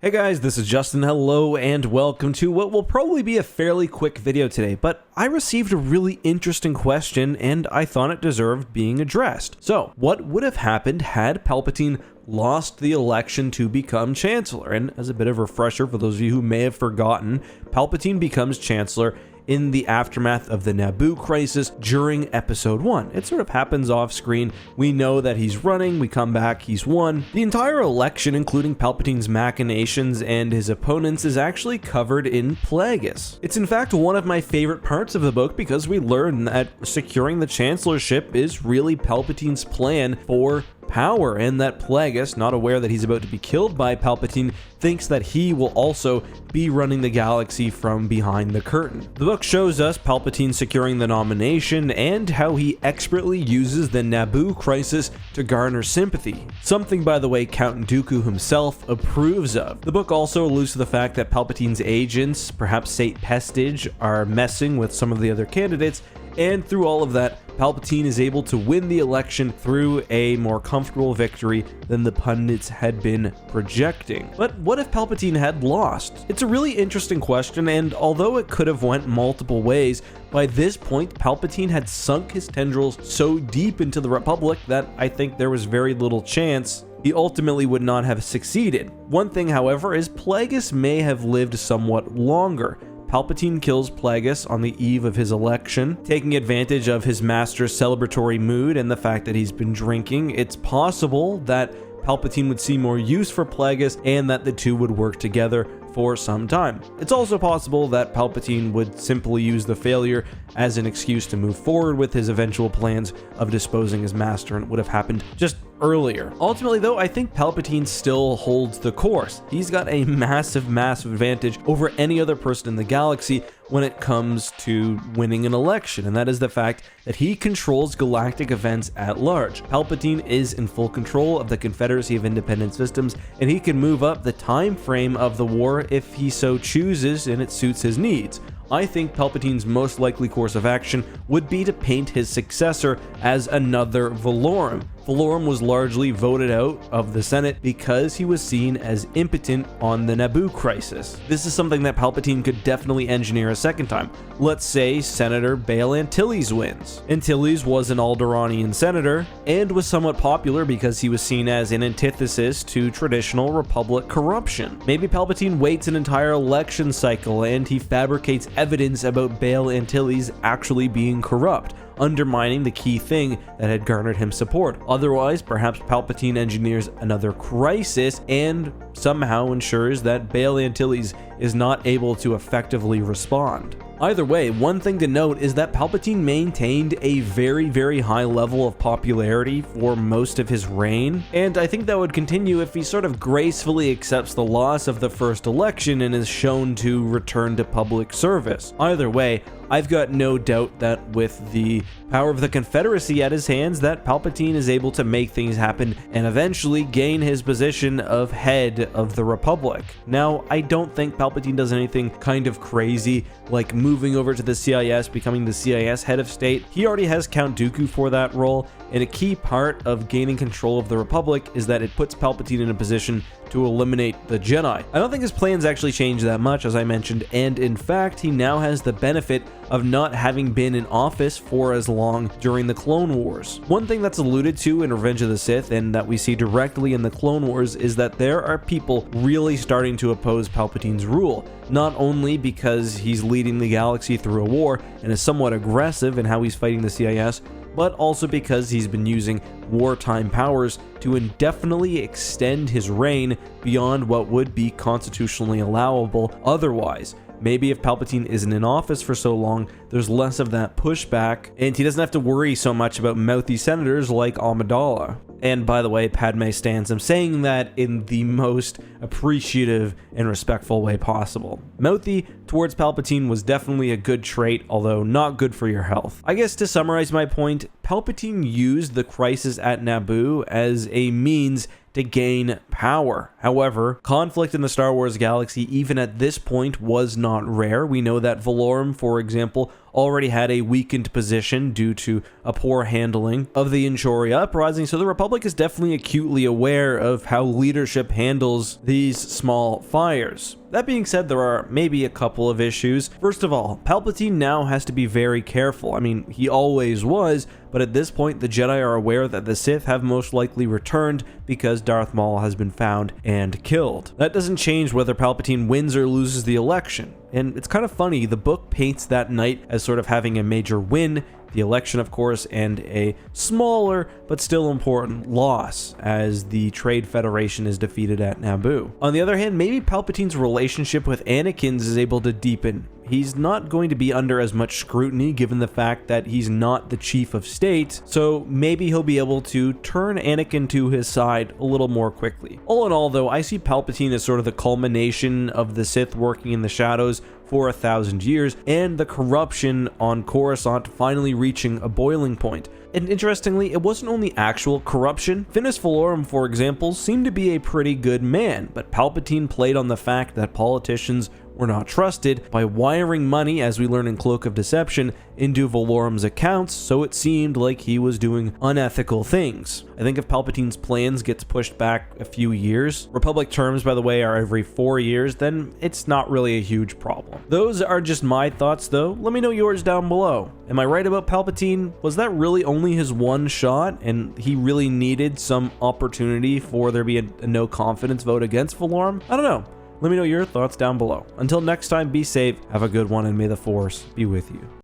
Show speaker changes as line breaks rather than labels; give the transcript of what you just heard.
Hey guys, this is Justin. Hello and welcome to what will probably be a fairly quick video today, but I received a really interesting question and I thought it deserved being addressed. So, what would have happened had Palpatine lost the election to become Chancellor? And as a bit of a refresher for those of you who may have forgotten, Palpatine becomes Chancellor in the aftermath of the Naboo crisis during episode 1. It sort of happens off screen. We know that he's running, we come back, he's won. The entire election, including Palpatine's machinations and his opponents, is actually covered in Plagueis. It's in fact one of my favorite parts of the book because we learn that securing the chancellorship is really Palpatine's plan for power, and that Plagueis, not aware that he's about to be killed by Palpatine, thinks that he will also be running the galaxy from behind the curtain. The book shows us Palpatine securing the nomination and how he expertly uses the Naboo crisis to garner sympathy, something by the way Count Dooku himself approves of. The book also alludes to the fact that Palpatine's agents, perhaps Sate Pestage, are messing with some of the other candidates, and through all of that, Palpatine is able to win the election through a more comfortable victory than the pundits had been projecting. But what if Palpatine had lost? It's a really interesting question, and although it could have went multiple ways, by this point Palpatine had sunk his tendrils so deep into the Republic that I think there was very little chance he ultimately would not have succeeded. One thing, however, is Plagueis may have lived somewhat longer. Palpatine kills Plagueis on the eve of his election, taking advantage of his master's celebratory mood and the fact that he's been drinking. It's possible that Palpatine would see more use for Plagueis and that the two would work together for some time. It's also possible that Palpatine would simply use the failure as an excuse to move forward with his eventual plans of disposing his master, and it would have happened just earlier. Ultimately though, I think Palpatine still holds the course. He's got a massive advantage over any other person in the galaxy when it comes to winning an election, and that is the fact that he controls galactic events at large. Palpatine is in full control of the Confederacy of Independent Systems, and he can move up the time frame of the war if he so chooses and it suits his needs. I think Palpatine's most likely course of action would be to paint his successor as another Valorum. Valorum was largely voted out of the Senate because he was seen as impotent on the Naboo crisis. This is something that Palpatine could definitely engineer a second time. Let's say Senator Bail Antilles wins. Antilles was an Alderaanian senator and was somewhat popular because he was seen as an antithesis to traditional Republic corruption. Maybe Palpatine waits an entire election cycle and he fabricates evidence about Bail Antilles actually being corrupt, undermining the key thing that had garnered him support. Otherwise, perhaps Palpatine engineers another crisis and somehow ensures that Bail Antilles is not able to effectively respond. Either way, one thing to note is that Palpatine maintained a very high level of popularity for most of his reign, and I think that would continue if he sort of gracefully accepts the loss of the first election and is shown to return to public service. Either way, I've got no doubt that with the power of the Confederacy at his hands, that Palpatine is able to make things happen and eventually gain his position of head of the Republic. Now, I don't think Palpatine does anything kind of crazy like moving over to the CIS, becoming the CIS head of state. He already has Count Dooku for that role, and a key part of gaining control of the Republic is that it puts Palpatine in a position to eliminate the Jedi. I don't think his plans actually change that much, as I mentioned, and in fact, he now has the benefit of not having been in office for as long during the Clone Wars. One thing that's alluded to in Revenge of the Sith, and that we see directly in the Clone Wars, is that there are people really starting to oppose Palpatine's rule, not only because he's leading the galaxy through a war and is somewhat aggressive in how he's fighting the CIS, but also because he's been using wartime powers to indefinitely extend his reign beyond what would be constitutionally allowable otherwise. Maybe if Palpatine isn't in office for so long, there's less of that pushback, and he doesn't have to worry so much about mouthy senators like Amidala. And by the way, Padme stands him, saying that in the most appreciative and respectful way possible. Mouthy towards Palpatine was definitely a good trait, although not good for your health. I guess to summarize my point, Palpatine used the crisis at Naboo as a means to gain power. However, conflict in the Star Wars galaxy, even at this point, was not rare. We know that Valorum, for example, already had a weakened position due to a poor handling of the Inchoria uprising, so the Republic is definitely acutely aware of how leadership handles these small fires. That being said, there are maybe a couple of issues. First of all, Palpatine now has to be very careful. I mean, he always was, but at this point, the Jedi are aware that the Sith have most likely returned because Darth Maul has been found and killed. That doesn't change whether Palpatine wins or loses the election. And it's kind of funny, the book paints that night as sort of having a major win, the election, of course, and a smaller but still important loss as the Trade Federation is defeated at Naboo. On the other hand, maybe Palpatine's relationship with Anakin's is able to deepen. He's not going to be under as much scrutiny given the fact that he's not the chief of state, so maybe he'll be able to turn Anakin to his side a little more quickly. All in all, though, I see Palpatine as sort of the culmination of the Sith working in the shadows for 1,000 years, and the corruption on Coruscant finally reaching a boiling point. And interestingly, it wasn't only actual corruption. Finis Valorum, for example, seemed to be a pretty good man, but Palpatine played on the fact that politicians were not trusted by wiring money, as we learn in Cloak of Deception, into Valorum's accounts, so it seemed like he was doing unethical things. I think if Palpatine's plans gets pushed back a few years, Republic terms, by the way, are every 4 years, then it's not really a huge problem. Those are just my thoughts, though. Let me know yours down below. Am I right about Palpatine? Was that really only his one shot, and he really needed some opportunity for there to be a no confidence vote against Valorum? I don't know. Let me know your thoughts down below. Until next time, be safe, have a good one, and may the Force be with you.